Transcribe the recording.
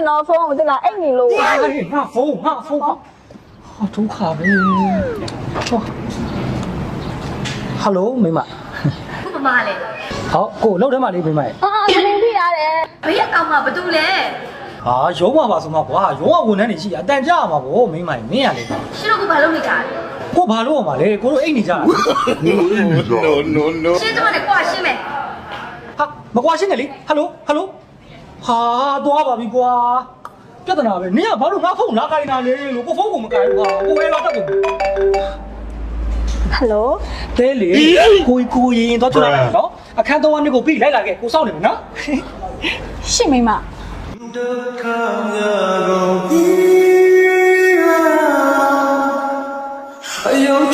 နော်ဖုန်းကိုတင်လာအိတ်နေလို့ ငါဖုန်းဟာဒုက္ခပဲဟယ်လိုမိမ ခုပမာလေ ဟောကိုလောက်ထဲမှာလေးမိမရဲ့ သမင်းပြရတယ် ဘေးကကောင်မဘာတူလဲ ဟာရုံးပါပါဆိုမှကွာရုံးကဝန်ထမ်းနေရှိအတန်ကြာမှာဗောမိမရဲ့မင်းရလေ ရှင်တို့ကဘာလုပ်နေကြလဲ ကိုဘာလို့အောင်ပါလဲကိုတို့အိတ်နေကြတာ ရှင်းတော့လည်းကွာရှင်းမယ် ဟာမကွာရှင်းတယ်လေဟယ်လိုဟာသွားပါပြီကွာပြဿနာပဲနင်ကဘာလို့ငါဖုန်းလာကိုင်းတာလဲလို့ကိုဖုန်းကိုမကိုင်းဘူးဟာကိုပဲတော့တက်ကုန် ဟယ်လို တဲလေကိုရင်တော့ကြလိုက်တယ်နော်အခန်း3နှစ်ကိုပြီးလိုက်လာခဲ့ကိုစောင့်နေမယ်နော် ရှင့်မိမ You're